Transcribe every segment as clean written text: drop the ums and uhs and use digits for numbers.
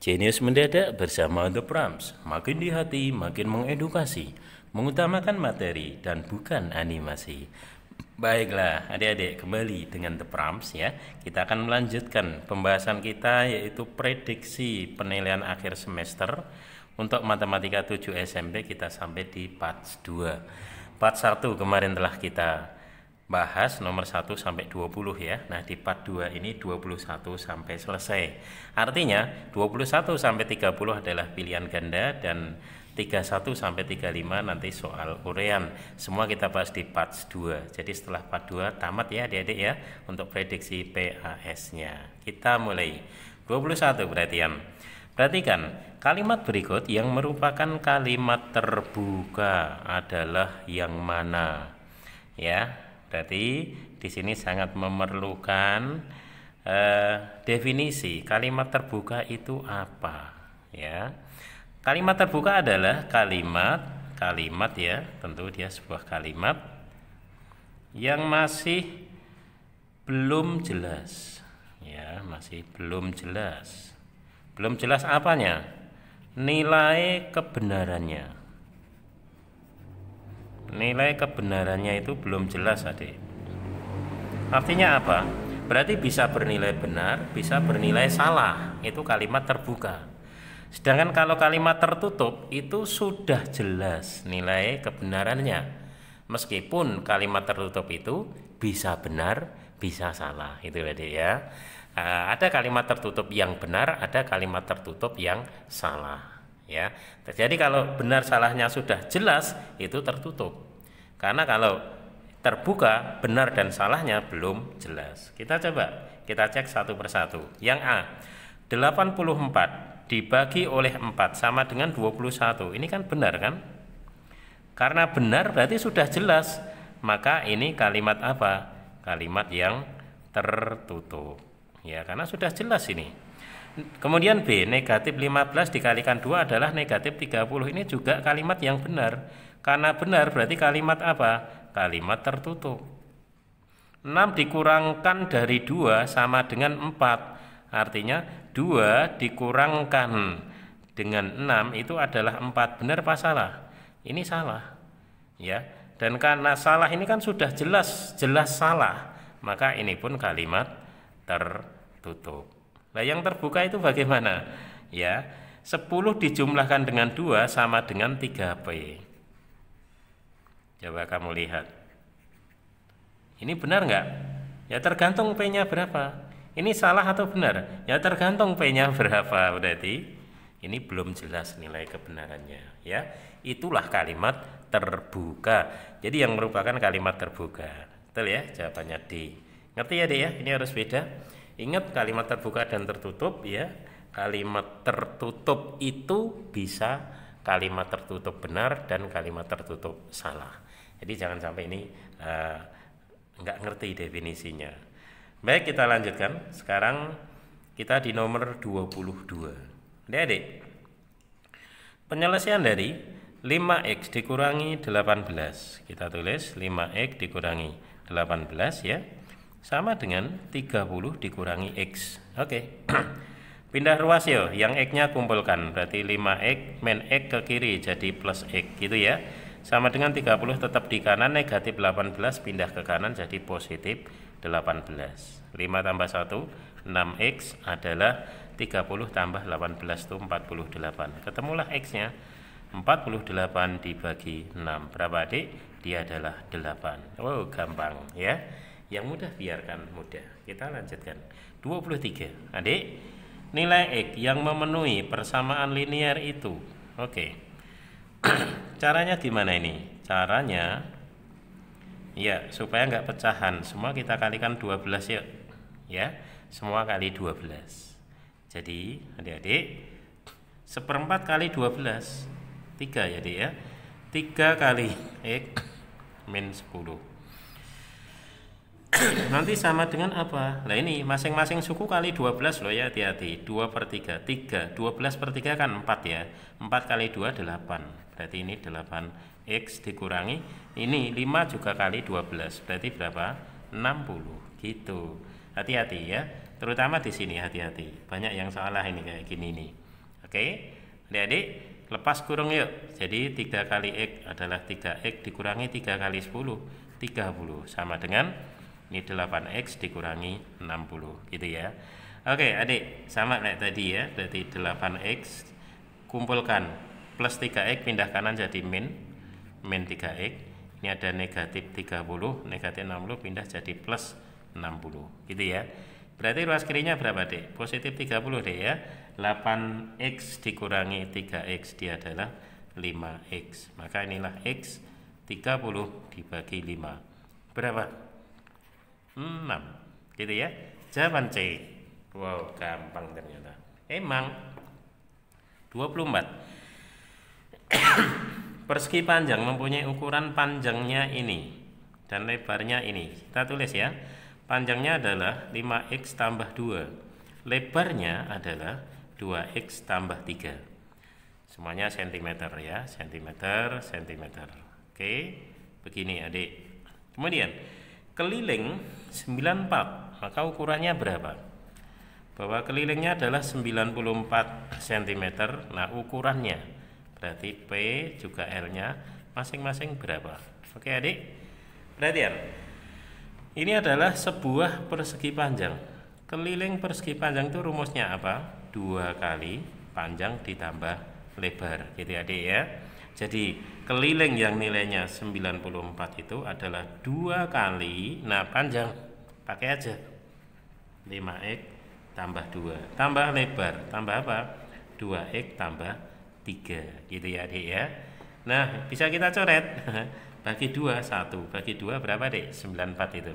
Jenius mendadak bersama The Prams, makin di hati, makin mengedukasi, mengutamakan materi dan bukan animasi. Baiklah, adik-adik, kembali dengan The Prams ya. Kita akan melanjutkan pembahasan kita yaitu prediksi penilaian akhir semester. Untuk matematika 7 SMP kita sampai di part 2. Part 1 kemarin telah kita bahas nomor 1 sampai 20 ya. Nah, di part 2 ini 21 sampai selesai. Artinya 21 sampai 30 adalah pilihan ganda dan 31 sampai 35 nanti soal urean. Semua kita bahas di part 2. Jadi setelah part 2 tamat ya adik-adik ya untuk prediksi PAS-nya. Kita mulai 21 perhatian. Perhatikan, kalimat berikut yang merupakan kalimat terbuka adalah yang mana? Ya, berarti di sini sangat memerlukan definisi kalimat terbuka itu apa? Ya, kalimat terbuka adalah kalimat ya, tentu dia sebuah kalimat yang masih belum jelas. Ya, masih belum jelas. Belum jelas apanya? Nilai kebenarannya. Nilai kebenarannya itu belum jelas, adik. Artinya apa? Berarti bisa bernilai benar, bisa bernilai salah. Itu kalimat terbuka. Sedangkan kalau kalimat tertutup itu sudah jelas nilai kebenarannya. Meskipun kalimat tertutup itu bisa benar, bisa salah. Itu adik ya. Ada kalimat tertutup yang benar, ada kalimat tertutup yang salah ya. Jadi kalau benar salahnya sudah jelas itu tertutup. Karena kalau terbuka benar dan salahnya belum jelas. Kita cek satu persatu. Yang A, 84 dibagi oleh 4 sama dengan 21. Ini kan benar kan? Karena benar berarti sudah jelas. Maka ini kalimat apa? Kalimat yang tertutup. Ya, karena sudah jelas ini. Kemudian B, negatif 15 dikalikan 2 adalah negatif 30. Ini juga kalimat yang benar. Karena benar berarti kalimat apa? Kalimat tertutup. 6 dikurangkan dari 2 sama dengan 4. Artinya 2 dikurangkan dengan 6 itu adalah 4. Benar apa salah? Ini salah. Ya. Dan karena salah ini kan sudah jelas salah. Maka ini pun kalimat tertutup. Nah, yang terbuka itu bagaimana? Ya, 10 dijumlahkan dengan 2 sama dengan 3P. Coba kamu lihat. Ini benar nggak? Ya tergantung P-nya berapa. Ini salah atau benar? Ya tergantung P-nya berapa. Berarti ini belum jelas nilai kebenarannya. Ya, itulah kalimat terbuka. Jadi yang merupakan kalimat terbuka. Betul ya? Jawabannya D. Ngerti ya, Dek ya? Ini harus beda. Ingat kalimat terbuka dan tertutup ya. Kalimat tertutup itu bisa kalimat tertutup benar dan kalimat tertutup salah. Jadi jangan sampai ini nggak ngerti definisinya. Baik, kita lanjutkan. Sekarang kita di nomor 22. Adik-adik, penyelesaian dari 5x dikurangi 18. Kita tulis 5x dikurangi 18 ya. Sama dengan 30 dikurangi X. Oke. Pindah ruas ya, yang X-nya kumpulkan. Berarti 5X min X ke kiri jadi plus X gitu ya. Sama dengan 30 tetap di kanan, negatif 18 pindah ke kanan jadi positif 18. 5 tambah 1, 6X adalah 30 tambah 18 itu 48. Ketemulah X-nya. 48 dibagi 6. Berapa adik? Dia adalah 8. Oh, gampang ya. Yang mudah biarkan mudah. Kita lanjutkan. 23. Adik, nilai X yang memenuhi persamaan linear itu. Oke. Caranya gimana ini? Caranya ya supaya nggak pecahan. Semua kita kalikan 12 yuk. Ya, semua kali 12. Jadi, adik-adik, 1/4 kali 12. 3 ya, Adik ya. 3 kali X min 10. Nanti sama dengan apa? Nah ini masing-masing suku kali 12 loh ya, hati-hati. 2/3, 3, 12/3 kan 4 ya. 4 kali 2, 8. Berarti ini 8x dikurangi. Ini 5 juga kali 12. Berarti berapa? 60 gitu. Hati-hati ya. Terutama di sini hati-hati. Banyak yang salah ini kayak gini nih. Oke, adik-adik lepas kurung yuk. Jadi 3 kali X adalah 3X dikurangi 3 kali 10, 30. Sama dengan ini 8X dikurangi 60 gitu ya. Oke adik, sama kayak tadi ya. Berarti 8X kumpulkan plus 3X pindah kanan jadi min 3X. Ini ada negatif 30, negatif 60 pindah jadi plus 60 gitu ya. Berarti ruas kirinya berapa dek? Positif 30 dek ya. 8X dikurangi 3X dia adalah 5X. Maka inilah X 30 dibagi 5 berapa? 6 gitu ya. Jawaban C. Wow, gampang ternyata. Emang 24. Persegi panjang mempunyai ukuran panjangnya ini dan lebarnya ini. Kita tulis ya. Panjangnya adalah 5X tambah 2. Lebarnya adalah 2X tambah 3. Semuanya cm ya, cm. Oke, begini adik. Kemudian keliling 94, maka ukurannya berapa? Bahwa kelilingnya adalah 94 cm. Nah, ukurannya berarti P juga L-nya masing-masing berapa? Oke adik, perhatian. Ini adalah sebuah persegi panjang. Keliling persegi panjang itu rumusnya apa? 2 kali panjang ditambah lebar gitu adik ya. Jadi keliling yang nilainya 94 itu adalah 2 kali, nah panjang pakai aja 5X tambah 2 tambah lebar tambah apa? 2X tambah 3 gitu ya adik ya. Nah bisa kita coret bagi 2, 1 bagi 2 berapa dek? 94 itu.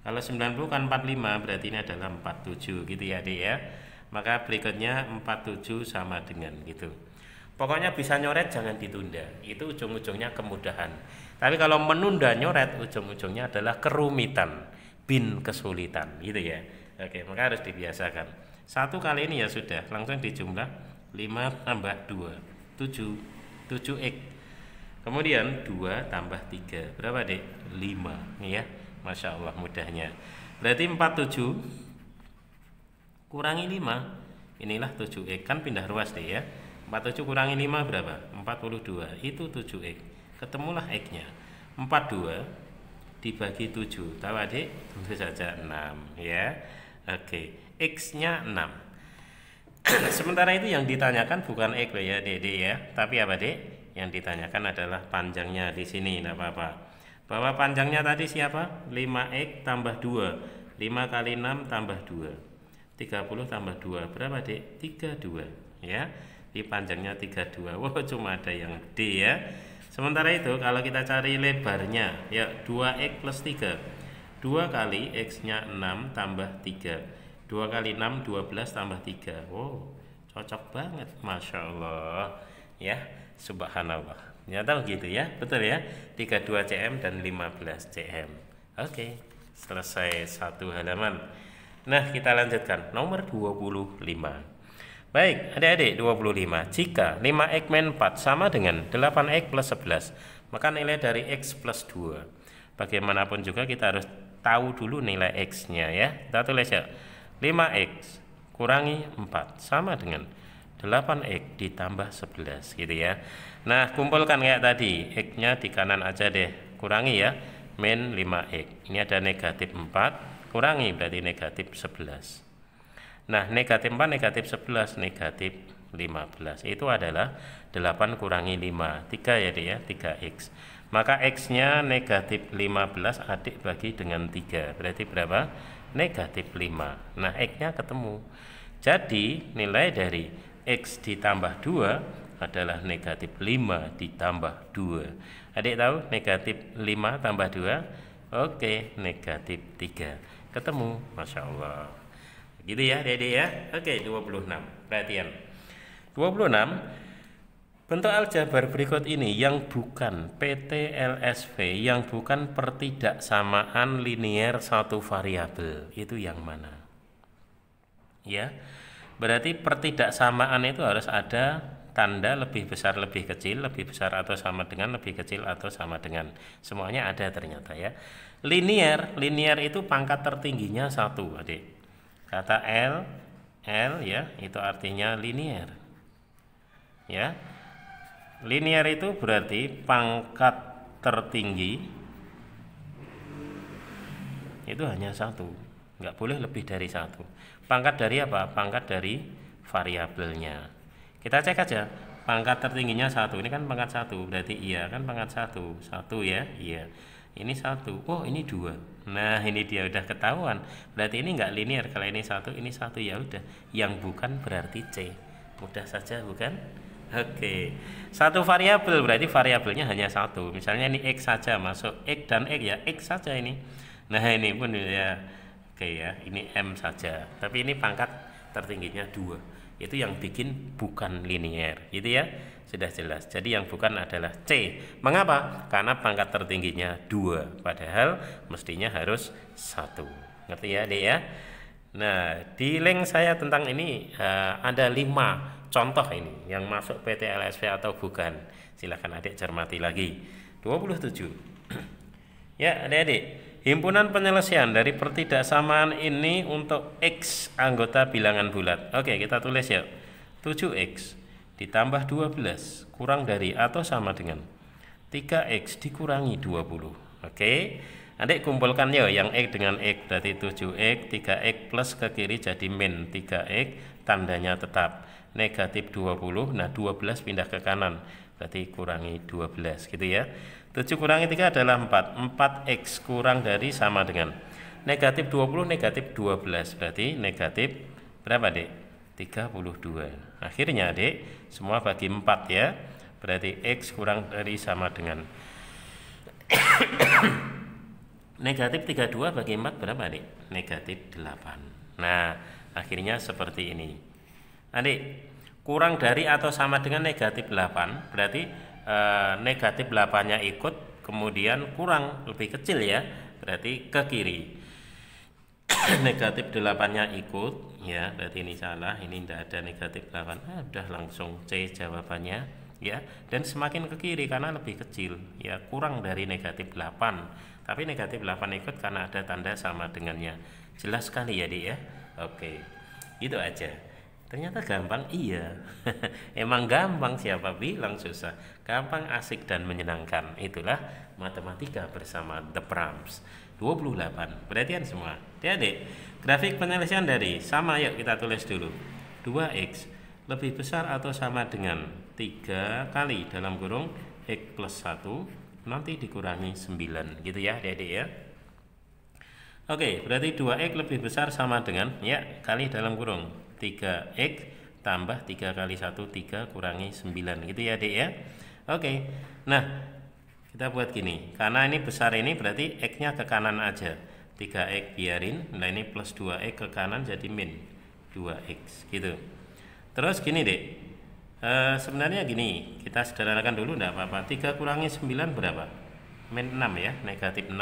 Kalau 90 kan 45, berarti ini adalah 47 gitu ya adik ya. Maka berikutnya 47 sama dengan gitu. Pokoknya bisa nyoret jangan ditunda, itu ujung-ujungnya kemudahan. Tapi kalau menunda nyoret ujung-ujungnya adalah kerumitan, bin kesulitan gitu ya. Oke, maka harus dibiasakan. 1 kali ini ya sudah langsung dijumlah 5 tambah 2 7 7X. Kemudian 2 tambah 3 berapa dek? 5 ya. Masya Allah mudahnya. Berarti 47 kurangi 5, inilah 7X. Kan pindah ruas deh ya. 47 kurangi 5 berapa? 42. Itu 7X. Ketemulah X nya 42 dibagi 7. Tahu adik? Tentu saja 6 ya. Oke, X nya 6. Sementara itu yang ditanyakan bukan X ya dek ya, tapi apa dek? Yang ditanyakan adalah panjangnya di sini, tidak apa-apa. Bahwa panjangnya tadi siapa? 5X tambah 2, 5 kali 6 tambah 2, 30 tambah 2 berapa dek? 32 ya. Di panjangnya 32. Wow, cuma ada yang D ya. Sementara itu kalau kita cari lebarnya ya 2X plus 3, 2 kali X nya 6 tambah 3, 2 kali 6 12 tambah 3. Wow, cocok banget, Masya Allah ya, subhanallah. Ya tahu gitu ya, betul ya. 32 cm dan 15 cm. Oke, selesai 1 halaman. Nah kita lanjutkan nomor 25. Baik adik-adik, 25. Jika 5X min 4 sama dengan 8X plus 11, maka nilai dari X plus 2. Bagaimanapun juga kita harus tahu dulu nilai X nya ya. Kita tulis ya, 5X kurangi 4 sama dengan 8X ditambah 11 gitu ya. Nah kumpulkan kayak tadi, X nya di kanan aja deh, kurangi ya, min 5X. Ini ada negatif 4, kurangi berarti negatif 11. Nah negatif 4 negatif 11 negatif 15, itu adalah 8 kurangi 5, 3 ya deh ya, 3X. Maka X nya negatif 15 adik bagi dengan 3, berarti berapa? Negatif 5. Nah X nya ketemu. Jadi nilai dari X ditambah 2 adalah negatif 5 ditambah 2. Adik tahu negatif 5 tambah 2? Oke, negatif 3. Ketemu, Masya Allah. Gitu ya adik-adik ya. Oke, 26. Perhatian 26. Bentuk aljabar berikut ini yang bukan PTLSV, yang bukan pertidaksamaan linier satu variabel, itu yang mana? Ya, berarti pertidaksamaan itu harus ada tanda lebih besar, lebih kecil, lebih besar atau sama dengan, lebih kecil atau sama dengan. Semuanya ada ternyata ya. Linier itu pangkat tertingginya 1 adik. Kata L ya, itu artinya linier. ya. Linear itu berarti pangkat tertinggi itu hanya satu, nggak boleh lebih dari satu. Pangkat dari apa? Pangkat dari variabelnya. Kita cek aja, pangkat tertingginya satu, ini kan pangkat satu, berarti iya kan pangkat satu, satu ya, iya. Ini satu, oh ini dua. Nah ini dia udah ketahuan, berarti ini nggak linear. Kalau ini satu, ya udah. Yang bukan berarti C, mudah saja bukan? Oke, satu variabel berarti variabelnya hanya satu. Misalnya ini X saja, masuk X dan X ya, X saja ini. Nah ini pun ya, oke ya, ini M saja. Tapi ini pangkat tertingginya 2. Itu yang bikin bukan linear, gitu ya. Sudah jelas. Jadi yang bukan adalah C. Mengapa? Karena pangkat tertingginya 2, padahal mestinya harus 1. Ngerti ya, Dek ya? Nah, di link saya tentang ini ada 5 contoh ini yang masuk PT LSV atau bukan. Silahkan adik cermati lagi. 27. Ya, adik-adik. Himpunan penyelesaian dari pertidaksamaan ini untuk X anggota bilangan bulat. Oke, kita tulis ya. 7X ditambah 12 kurang dari atau sama dengan 3X dikurangi 20. Oke, adik kumpulkan ya yang X dengan X, berarti 7X, 3X plus ke kiri jadi min 3X, tandanya tetap negatif 20. Nah 12 pindah ke kanan, berarti kurangi 12 gitu ya. 7 kurangi 3 adalah 4. 4X kurang dari sama dengan negatif 20 negatif 12, berarti negatif berapa dek? 32. Akhirnya adik semua bagi 4 ya, berarti X kurang dari sama dengan negatif 32 bagi 4 berapa adik? Negatif 8. Nah akhirnya seperti ini adik. Kurang dari atau sama dengan negatif 8 berarti negatif 8 nya ikut, kemudian kurang lebih kecil ya, berarti ke kiri. Negatif 8 nya ikut ya, berarti ini salah, ini tidak ada negatif 8. Udah langsung C jawabannya ya. Dan semakin ke kiri karena lebih kecil ya, kurang dari negatif 8, tapi negatif 8 ikut karena ada tanda sama dengannya. Jelas sekali ya Dik ya. Oke, itu aja. Ternyata gampang, iya. Emang gampang, siapa bilang susah? Gampang, asik dan menyenangkan. Itulah matematika bersama The Prams. 28. Perhatian semua. Adik-adik, grafik penyelesaian dari sama, yuk kita tulis dulu. 2X lebih besar atau sama dengan 3 kali dalam kurung X plus 1 nanti dikurangi 9 gitu ya adik-adik ya. Oke, berarti 2X lebih besar sama dengan ya kali dalam kurung 3X tambah 3 kali 1 3 kurangi 9 gitu ya adik ya. Oke, nah kita buat gini, karena ini besar ini berarti X nya ke kanan aja, 3X biarin. Nah ini plus 2X ke kanan jadi min 2X gitu. Terus gini dek, sebenarnya gini, kita sederhanakan dulu enggak apa-apa. 3 kurangi 9 berapa? Min 6 ya, negatif 6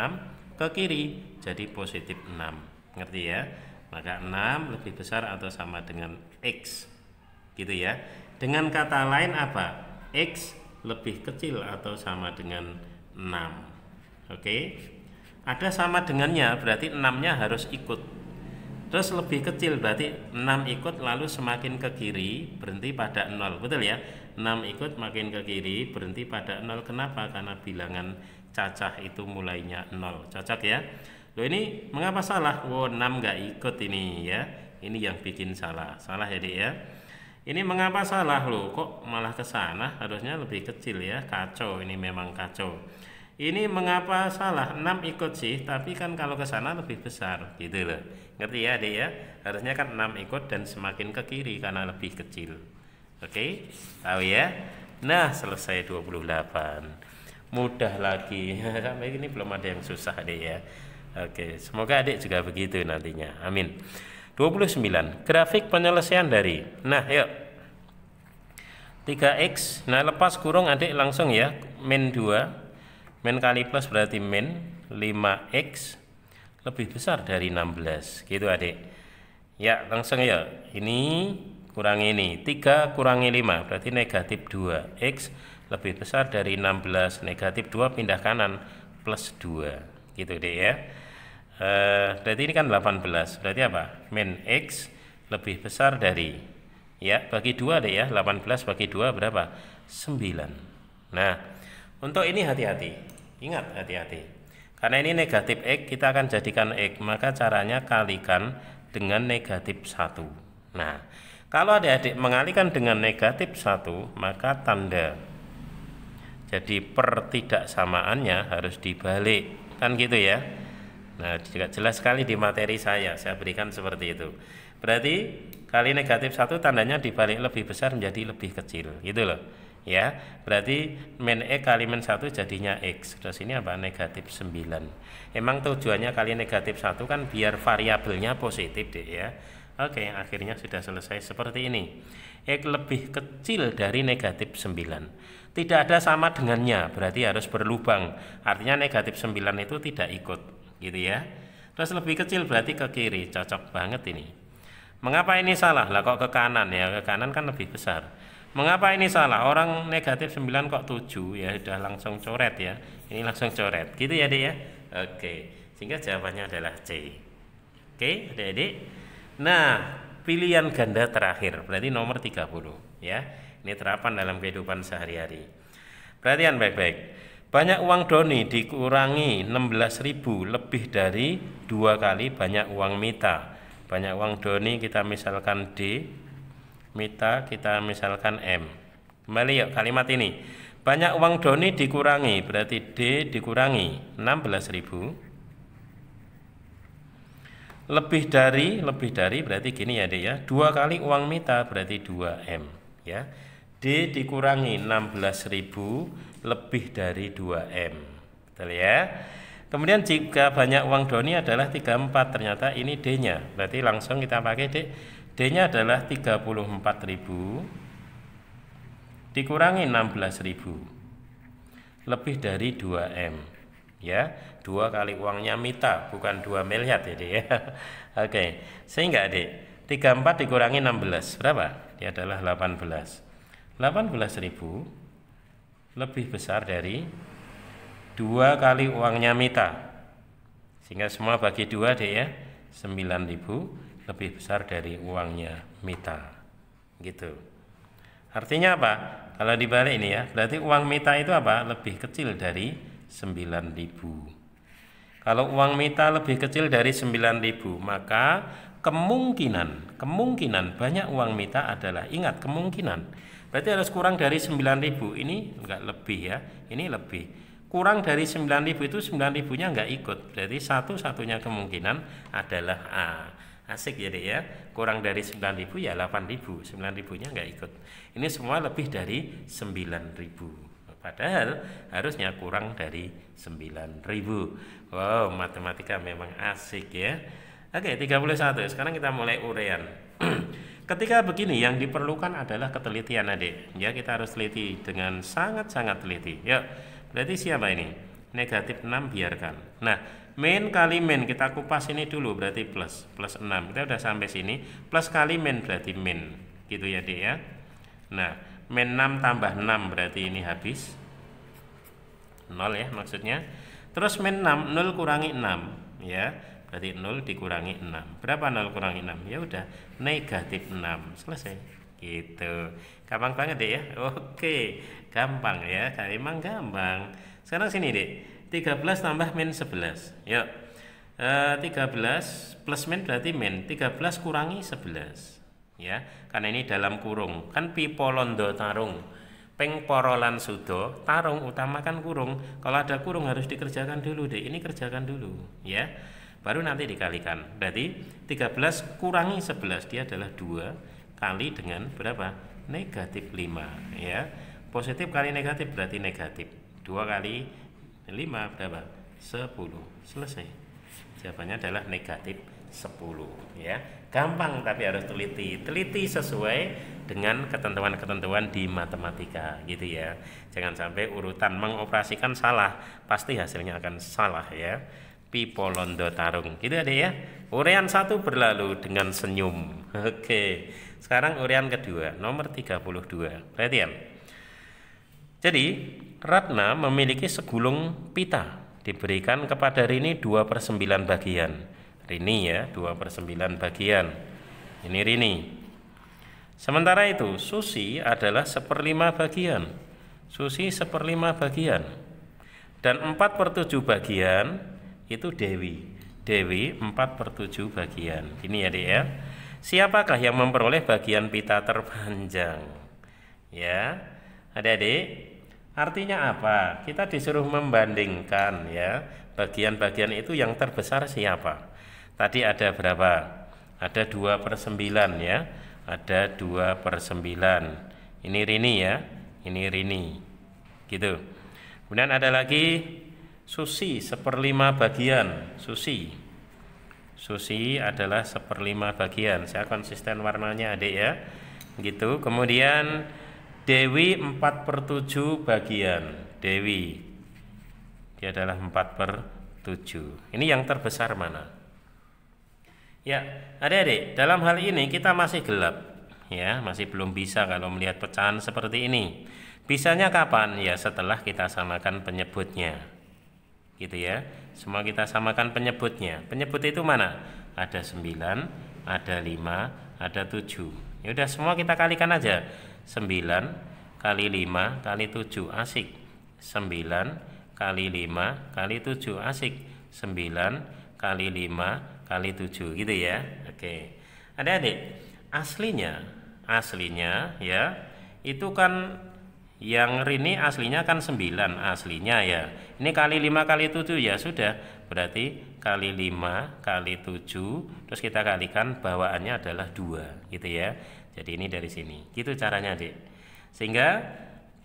ke kiri jadi positif 6. Ngerti ya? Maka 6 lebih besar atau sama dengan X gitu ya. Dengan kata lain apa? X lebih kecil atau sama dengan 6. Oke. Ada sama dengannya, berarti 6-nya harus ikut. Terus lebih kecil berarti 6 ikut lalu semakin ke kiri berhenti pada 0. Betul ya? 6 ikut makin ke kiri berhenti pada 0. Kenapa? Karena bilangan cacah itu mulainya 0. Cocok ya? Loh ini mengapa salah? Oh 6 nggak ikut ini ya. Ini yang bikin salah. Salah ya Dik ya. Ini mengapa salah loh? Kok malah ke sana? Harusnya lebih kecil ya. Kacau, ini memang kacau. Ini mengapa salah? 6 ikut sih, tapi kan kalau ke sana lebih besar gitu loh. Ngerti ya Dik ya? Harusnya kan 6 ikut dan semakin ke kiri karena lebih kecil. Oke? Tahu ya? Nah, selesai 28. Mudah lagi. Sampai ini belum ada yang susah Dik ya. Oke, semoga adik juga begitu nantinya. Amin. 29. Grafik penyelesaian dari. Nah, yuk. 3X. Nah, lepas kurung adik langsung ya. Min 2. Min kali plus berarti min 5X lebih besar dari 16. Gitu adik. Ya, langsung ya. Ini kurangi ini. 3 kurangi 5 berarti negatif 2X lebih besar dari 16. Negatif 2 pindah kanan plus 2. Gitu deh ya. Berarti ini kan 18, berarti apa? Min X lebih besar dari Ya, bagi 2 deh ya. 18 bagi 2 berapa? 9. Nah, untuk ini hati-hati. Ingat, hati-hati. Karena ini negatif X, kita akan jadikan X, maka caranya kalikan dengan negatif 1. Nah, kalau adik-adik mengalihkan dengan negatif 1, maka tanda jadi pertidaksamaannya harus dibalik. Kan gitu ya. Nah, juga jelas sekali di materi saya berikan seperti itu. Berarti kali negatif 1 tandanya dibalik lebih besar menjadi lebih kecil, gitu loh. Ya, berarti min X kali min 1 jadinya X. Terus ini apa? Negatif 9. Emang tujuannya kali negatif 1 kan biar variabelnya positif deh ya. Oke, akhirnya sudah selesai seperti ini. X lebih kecil dari negatif 9. Tidak ada sama dengannya, berarti harus berlubang. Artinya negatif 9 itu tidak ikut, gitu ya. Terus lebih kecil berarti ke kiri, cocok banget ini. Mengapa ini salah? Lah kok ke kanan ya? Ke kanan kan lebih besar. Mengapa ini salah? Orang negatif 9 kok 7 ya, sudah langsung coret ya. Ini langsung coret. Gitu ya, Dik ya? Oke. Sehingga jawabannya adalah C. Oke, Adik-adik. Nah, pilihan ganda terakhir berarti nomor 30 ya. Ini terapan dalam kehidupan sehari-hari. Perhatian baik-baik. Banyak uang Doni dikurangi 16.000 lebih dari 2 kali banyak uang Mita. Banyak uang Doni kita misalkan D, Mita kita misalkan M. Kembali yuk kalimat ini. Banyak uang Doni dikurangi berarti D dikurangi 16.000 lebih dari berarti gini ya, Dek ya. 2 kali uang Mita berarti 2M ya. D dikurangi 16.000 lebih dari 2M. Betul ya? Kemudian jika banyak uang Doni adalah 34, ternyata ini D-nya. Berarti langsung kita pakai Dek. D-nya adalah 34.000 dikurangi 16.000 lebih dari 2M ya. 2 kali uangnya Mita, bukan 2 miliar ya, Dek ya. Oke, sehingga Dek 34 dikurangi 16 berapa? Dia adalah 18. 18.000 lebih besar dari 2 kali uangnya Mita. Sehingga semua bagi 2 Dek ya. 9.000 lebih besar dari uangnya Mita. Gitu. Artinya apa? Kalau dibalik ini ya, berarti uang Mita itu apa? Lebih kecil dari 9.000. Kalau uang Mita lebih kecil dari 9.000, maka kemungkinan banyak uang Mita adalah, ingat kemungkinan. Berarti harus kurang dari 9.000. Ini enggak lebih ya. Ini lebih. Kurang dari 9.000 itu 9.000-nya enggak ikut. Berarti satu-satunya kemungkinan adalah A. Asik ya, Dek ya. Kurang dari 9.000 ya 8.000. 9.000-nya enggak ikut. Ini semua lebih dari 9.000. Padahal harusnya kurang dari 9.000. Wow, matematika memang asik ya. Oke, 31. Sekarang kita mulai uraian. Ketika begini yang diperlukan adalah ketelitian, Adik. Ya, kita harus teliti dengan sangat-sangat teliti. Yuk, berarti siapa ini? Negatif 6 biarkan. Nah, min kali min kita kupas ini dulu berarti plus 6. Kita udah sampai sini. Plus kali min berarti min. Gitu ya, Adik ya. Nah, min 6 tambah 6 berarti ini habis 0 ya maksudnya. Terus min 6, 0 kurangi 6 ya. Berarti 0 dikurangi 6. Berapa 0 kurangi 6? Ya udah, negatif 6. Selesai. Gitu. Gampang banget deh ya. Oke, gampang ya. Emang gampang. Sekarang sini deh. 13 tambah min 11. Yuk. 13 plus min berarti min. 13 kurangi 11. Ya, karena ini dalam kurung. Kan pipolondo tarung. Peng porolan sudo, tarung utamakan kurung. Kalau ada kurung harus dikerjakan dulu deh. Ini kerjakan dulu, ya. Baru nanti dikalikan. Berarti 13 kurangi 11 dia adalah 2 kali dengan berapa? Negatif 5, ya. Positif kali negatif berarti negatif. 2 kali 5 berapa? 10. Selesai. Jawabannya adalah negatif 10, ya. Gampang tapi harus teliti sesuai dengan ketentuan-ketentuan di matematika gitu ya. Jangan sampai urutan mengoperasikan salah, pasti hasilnya akan salah ya. Pipolondo tarung gitu ada ya. Uraian 1 berlalu dengan senyum. Oke, sekarang uraian kedua nomor 32. Perhatian. Jadi Ratna memiliki segulung pita, diberikan kepada Rini 2/9 bagian. Rini ya, 2/9 bagian. Ini Rini. Sementara itu Susi adalah 1/5 bagian. Susi 1/5 bagian. Dan 4/7 bagian itu Dewi. Dewi 4/7 bagian. Ini ya Dek ya. Siapakah yang memperoleh bagian pita terpanjang? Ya, adik-adik, artinya apa? Kita disuruh membandingkan ya. Bagian-bagian itu yang terbesar siapa? Tadi ada berapa? Ada 2/9 ya. Ada 2/9. Ini Rini ya. Ini Rini. Gitu. Kemudian ada lagi Susi 1/5 bagian. Susi adalah 1/5 bagian. Saya konsisten warnanya adik ya. Gitu. Kemudian Dewi 4/7 bagian. Dewi dia adalah 4/7. Ini yang terbesar mana? Ya, adik-adik, dalam hal ini kita masih gelap. Ya, masih belum bisa kalau melihat pecahan seperti ini. Bisanya kapan? Ya setelah kita samakan penyebutnya. Gitu ya. Semua kita samakan penyebutnya. Penyebut itu mana? Ada 9, ada 5, ada 7. Ya udah semua kita kalikan aja. 9 kali 5 kali 7 asik. 9 kali 5 kali 7 asik. 9 kali 5 kali 7 gitu ya. Oke. Adik-adik, aslinya ya itu kan yang Rini aslinya kan 9 aslinya ya. Ini kali 5 kali 7 ya sudah. Berarti kali 5 kali 7 terus kita kalikan bawaannya adalah 2 gitu ya. Jadi ini dari sini. Gitu caranya, Dik. Sehingga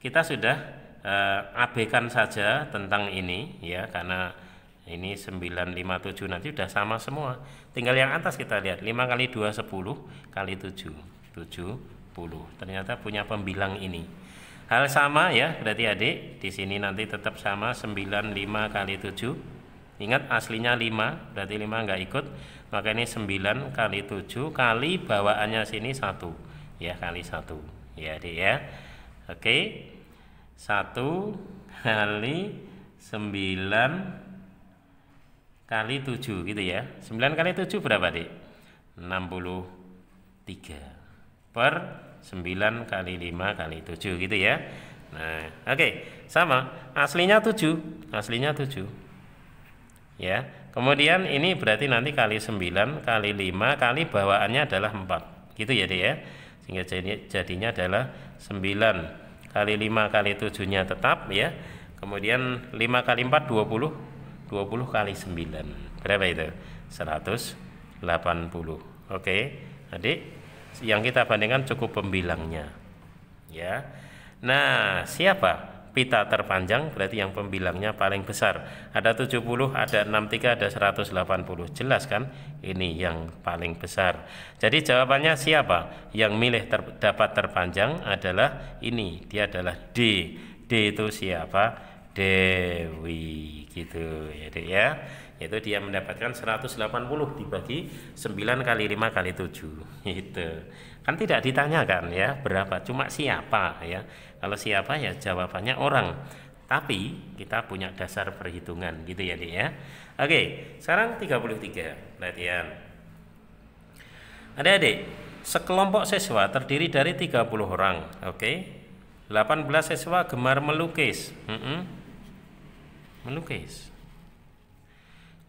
kita sudah abaikan saja tentang ini ya karena ini 957 nanti sudah sama semua. Tinggal yang atas kita lihat 5 kali 2 10 kali 7 70. Ternyata punya pembilang ini. Hal sama ya, berarti adik di sini nanti tetap sama 95 kali 7. Ingat aslinya 5, berarti 5 enggak ikut. Maka ini 9 kali 7 kali bawaannya sini 1. Ya, kali 1. Ya, Adik ya. Oke. 1 kali 9 kali 7 gitu ya. 9 kali 7 berapa, Dik? 63 per 9 kali 5 kali 7 gitu ya. Nah, oke, sama. Aslinya 7. Ya. Kemudian ini berarti nanti kali 9 kali 5 kali bawaannya adalah 4. Gitu ya, Dik ya. Sehingga jadinya adalah 9 kali 5 kali 7-nya tetap ya. Kemudian 5 kali 4 20. 20 kali 9. Berapa itu? 180. Oke, Adik. Yang kita bandingkan cukup pembilangnya. Ya. Nah, siapa? Pita terpanjang berarti yang pembilangnya paling besar. Ada 70, ada 63, ada 180. Jelas kan? Ini yang paling besar. Jadi jawabannya siapa? Yang milih dapat terpanjang adalah ini. Dia adalah D. D itu siapa? Dewi. Gitu ya, Dek ya. Itu dia mendapatkan 180 dibagi 9 kali 5 kali 7 itu kan tidak ditanyakan ya berapa, cuma siapa ya. Kalau siapa ya jawabannya orang, tapi kita punya dasar perhitungan gitu ya, Dik ya. Oke, sekarang 33 perhatian. Adik-adik, sekelompok siswa terdiri dari 30 orang. Oke, 18 siswa gemar melukis. Melukis.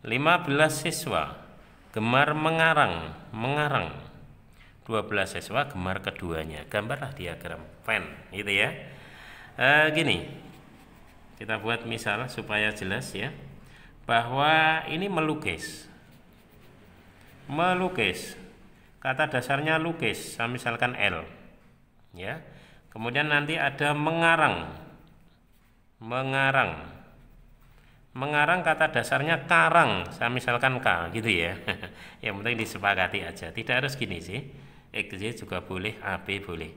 15 siswa gemar mengarang. 12 siswa gemar keduanya. Gambarlah diagram Venn gitu ya. Gini, kita buat misal supaya jelas ya, bahwa ini melukis. Kata dasarnya lukis, misalkan L ya. Kemudian nanti ada mengarang. Mengarang kata dasarnya karang, saya misalkan K gitu ya. Yang penting disepakati aja, tidak harus gini sih. X juga boleh, AB boleh.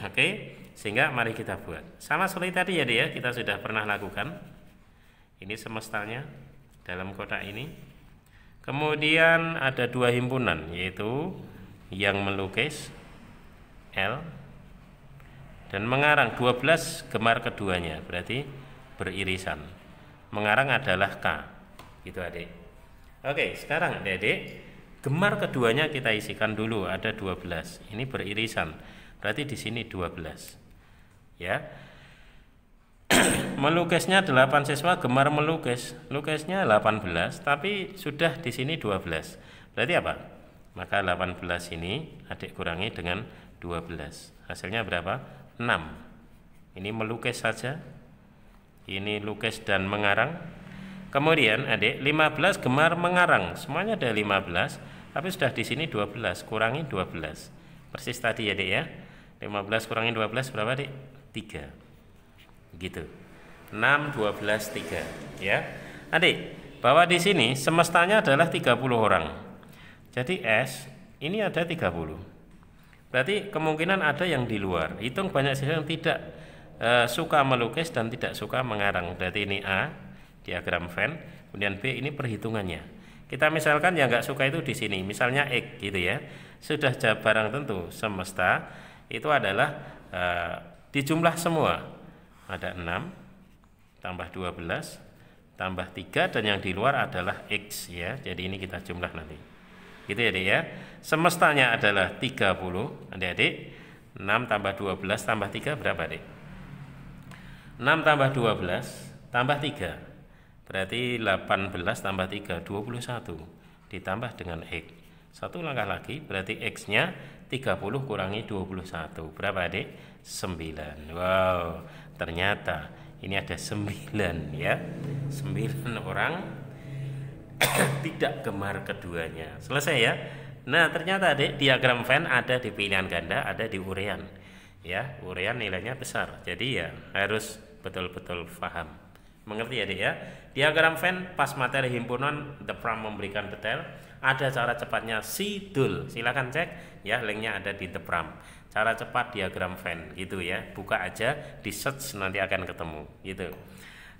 Oke, sehingga mari kita buat. Sama seperti tadi ya, dia kita sudah pernah lakukan. Ini semestanya dalam kotak ini. Kemudian ada 2 himpunan, yaitu yang melukis L dan mengarang 12 gemar keduanya, berarti beririsan. Mengarang adalah K, gitu adik. Oke, sekarang adik Gemar keduanya kita isikan dulu, ada 12. Ini beririsan. Berarti di sini 12. Ya. Melukisnya 8 siswa gemar melukis. Lukisnya 18, tapi sudah di sini 12. Berarti apa? Maka 18 ini adik kurangi dengan 12. Hasilnya berapa? 6. Ini melukis saja. Ini lukis dan mengarang. Kemudian adik 15 gemar mengarang, semuanya ada 15, tapi sudah di sini 12, kurangi 12. Persis tadi ya, Dek ya. 15 kurangi 12 berapa, Dek? 3. Gitu. 6 12 3, ya. Adik, bahwa di sini semestanya adalah 30 orang. Jadi S ini ada 30. Berarti kemungkinan ada yang di luar. Hitung banyak siswa yang tidak suka melukis dan tidak suka mengarang. Berarti ini A, diagram Venn, kemudian B ini perhitungannya. Kita misalkan yang nggak suka itu di sini, misalnya X gitu ya. Sudah barang tentu semesta itu adalah di jumlah semua ada 6 tambah 12 tambah 3 dan yang di luar adalah X ya. Jadi ini kita jumlah nanti. Gitu ya, Dek ya. Semestanya adalah 30, adik-adik. 6 tambah 12 tambah 3 berapa, Dek? 6 tambah 12 tambah 3 berarti 18 tambah 3 21 ditambah dengan X. Satu langkah lagi berarti X nya 30 kurangi 21 berapa, Adik? 9. Wow, ternyata ini ada 9 ya. 9 orang tidak gemar keduanya. Selesai ya. Nah, ternyata Adik diagram Venn ada di pilihan ganda, ada di urean. Ya, urean nilainya besar. Jadi ya harus betul-betul paham. Mengerti ya, Dek ya? Diagram Venn pas materi himpunan The Pram memberikan detail. Ada cara cepatnya Sidul. Silakan cek ya, linknya ada di The Pram. Cara cepat diagram Venn gitu ya. Buka aja, di search nanti akan ketemu gitu.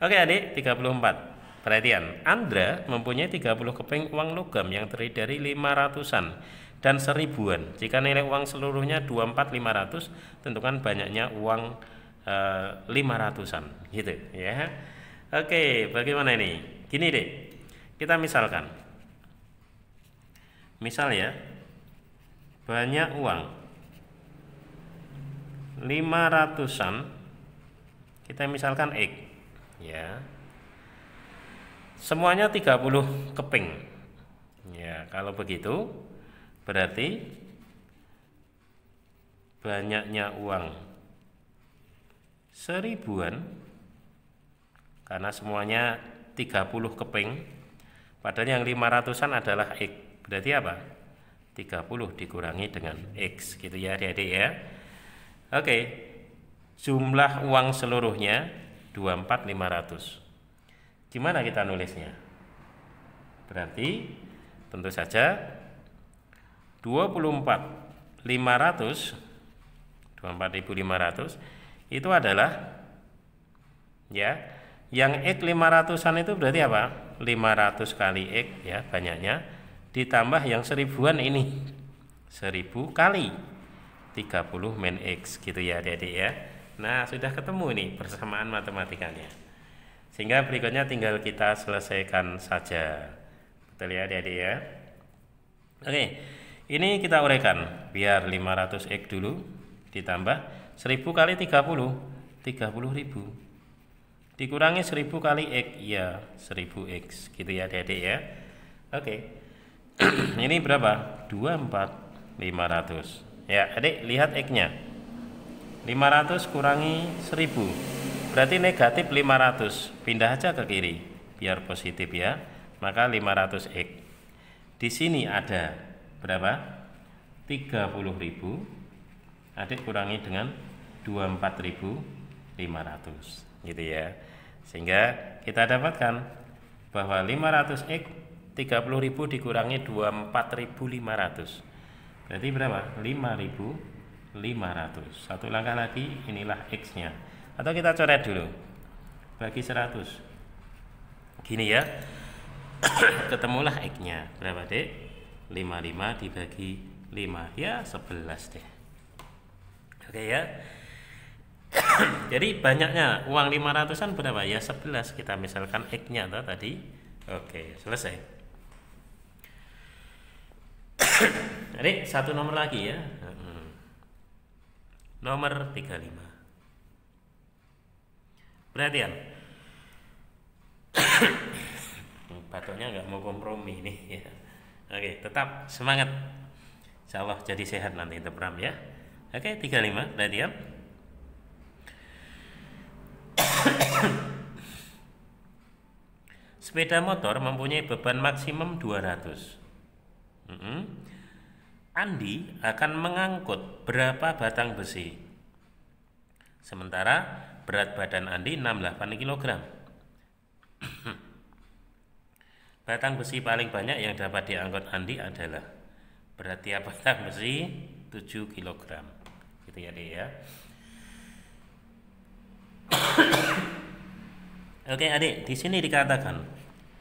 Oke, Adik, 34. Perhatian, Andra mempunyai 30 keping uang logam yang terdiri dari 500-an dan 1000-an. Jika nilai uang seluruhnya 24.500, tentukan banyaknya uang 500-an gitu ya. Oke, bagaimana ini? Gini, Dek. Kita misalkan. Misal ya, banyak uang 500-an, kita misalkan X ya. Semuanya 30 keping. Ya, kalau begitu berarti banyaknya uang 1000-an karena semuanya 30 keping. Padahal yang 500-an adalah X. Berarti apa? 30 dikurangi dengan X gitu ya, Adik-adik ya. Oke. Jumlah uang seluruhnya 24.500. Gimana kita nulisnya? Berarti tentu saja 24.500 itu adalah ya, yang X 500-an itu berarti apa? 500 kali X ya, banyaknya, ditambah yang 1000-an ini 1000 kali 30 min X gitu ya, Adik-adik ya. Nah, sudah ketemu nih persamaan matematikanya. Sehingga berikutnya tinggal kita selesaikan saja. Betul ya, Adik-adik ya. Oke, ini kita uraikan. Biar 500X dulu ditambah 1000 kali 30 30.000 dikurangi 1000 kali X ya 1000X gitu ya, Adik-adik ya. Oke. Ini berapa? 24.500. Ya, Adik lihat X-nya. 500 kurangi 1000 berarti negatif 500. Pindah aja ke kiri biar positif ya. Maka 500X. Di sini ada berapa? 30.000. Adik kurangi dengan 24.500 gitu ya. Sehingga kita dapatkan bahwa 500X 30.000 dikurangi 24.500 berarti berapa? 5.500. Satu langkah lagi, inilah X-nya. Atau kita coret dulu. Bagi 100. Gini ya. Ketemulah X-nya. Berapa, Dek? 55 dibagi 5. Ya, 11 deh. Oke ya. Jadi banyaknya uang 500-an berapa? Ya 11. Kita misalkan X-nya tadi. Oke, selesai. Adik, satu nomor lagi ya. Nomor 35. Perhatian. Batuknya nggak mau kompromi nih ya. Oke, tetap semangat. Insya Allah jadi sehat nanti Tepram ya. Oke, 35. Perhatian. Sepeda motor mempunyai beban maksimum 200. Andi akan mengangkut berapa batang besi? Sementara berat badan Andi 68 kg. Batang besi paling banyak yang dapat diangkut Andi adalah berat tiap batang besi 7 kg. Gitu ya, Dek ya. Oke, Adik, di sini dikatakan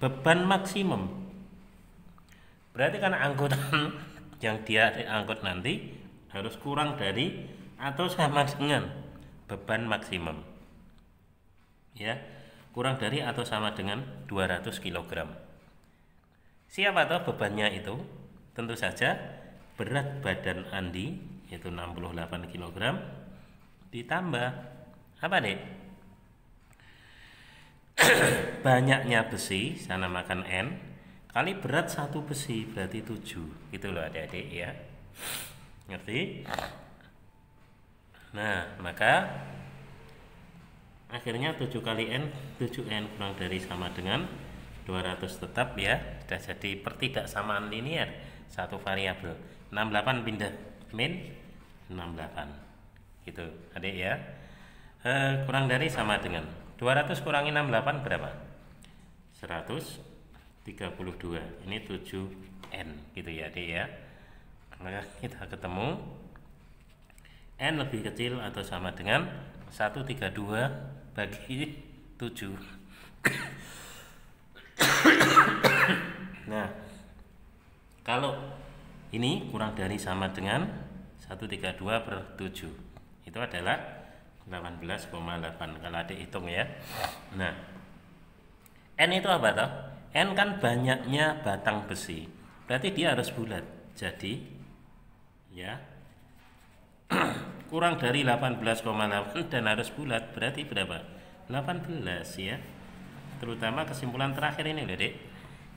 beban maksimum. Berarti kan angkutan yang dia angkut nanti harus kurang dari atau sama dengan beban maksimum. Ya, kurang dari atau sama dengan 200 kg. Siapa tahu bebannya itu? Tentu saja berat badan Andi yaitu 68 kg ditambah apa, Dek? Banyaknya besi, saya namakan N, kali berat satu besi berarti 7. Gitu loh adik-adik ya. Ngerti? Nah, maka akhirnya 7 kali N, 7N kurang dari sama dengan 200 tetap ya. Sudah jadi pertidaksamaan linear satu variabel. 68 pindah min 68. Gitu, adik ya. Kurang dari sama dengan 200 kurangi 68 berapa? 132. Ini 7N gitu ya, Adik ya. Maka kita ketemu N lebih kecil atau sama dengan 132 bagi 7. Nah, kalau ini kurang dari sama dengan 132 per 7, itu adalah 18,8 kalau Adik hitung ya. Nah, N itu apa toh? N kan banyaknya batang besi, berarti dia harus bulat. Jadi ya kurang dari 18,8 dan harus bulat, berarti berapa? 18 ya. Terutama kesimpulan terakhir ini loh, Dek.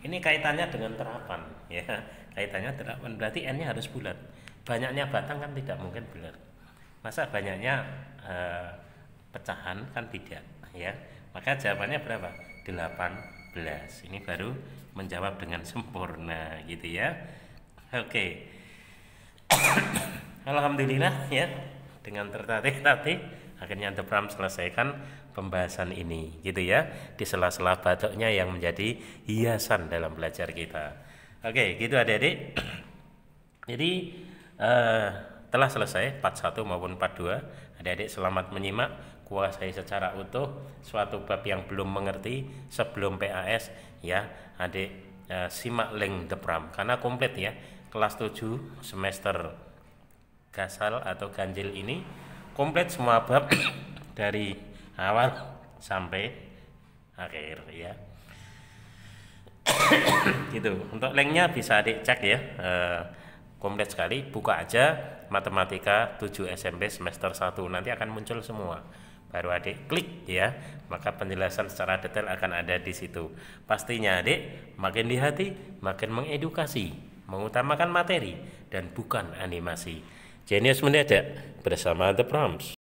Ini kaitannya dengan terapan ya. Kaitannya terapan, berarti N-nya harus bulat. Banyaknya batang kan tidak mungkin bulat. Masa banyaknya pecahan kan tidak ya. Maka jawabannya berapa? 18. Ini baru menjawab dengan sempurna gitu ya. Oke. Alhamdulillah ya, dengan tertatih-tatih akhirnya Tepram selesaikan pembahasan ini gitu ya, di sela-sela batuknya yang menjadi hiasan dalam belajar kita. Oke, gitu adik-adik. Jadi telah selesai part 1 maupun part 2. Adik-adik selamat menyimak, kuasai secara utuh suatu bab yang belum mengerti sebelum PAS ya. Adik simak link Tepram karena komplit ya. Kelas 7 semester Gasal atau ganjil ini komplit semua bab dari awal sampai akhir ya. Gitu. Untuk linknya bisa Adik cek ya. Komplit sekali, buka aja matematika 7 SMP semester 1, nanti akan muncul semua. Baru Adik klik ya, maka penjelasan secara detail akan ada di situ. Pastinya Adik makin di hati, makin mengedukasi, mengutamakan materi dan bukan animasi. Jenius mendadak bersama The Proms.